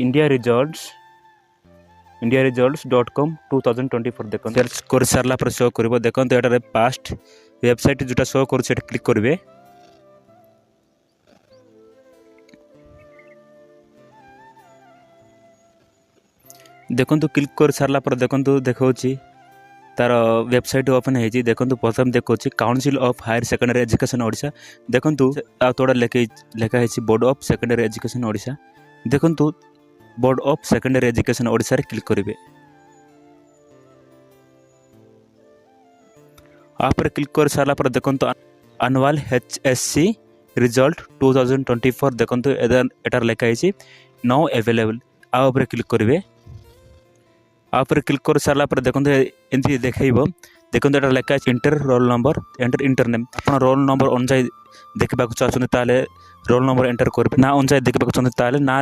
indiaresults.com 2024 देखो search कर सारा पर शो कर देखो एटार पास्ट वेबसाइट जोटा शो कर क्लिक करेंगे। देखो क्लिक कर सारा पर देखो देखा तार वेबसाइट ओपन होती देखो प्रथम देखा council of higher secondary education Odisha देखो तोड़ा लिखाई board of secondary education Odisha देखो board of secondary education Odisha रे क्लिक करेंगे। आप क्लिक कर सारा पर देखो एनुअल HSC रिजल्ट 2024 देखो एटार लिखाई नाउ अवेलेबल आप क्लिक करेंगे। आप क्लिक कर सारा पर देखो एमती देखो देखो ये लिखा inter roll number enter inter name आप रोल नंबर अनुसार देखा चाहते रोल नंबर एंटर करेंगे ना अनुसार देखा चाहते ना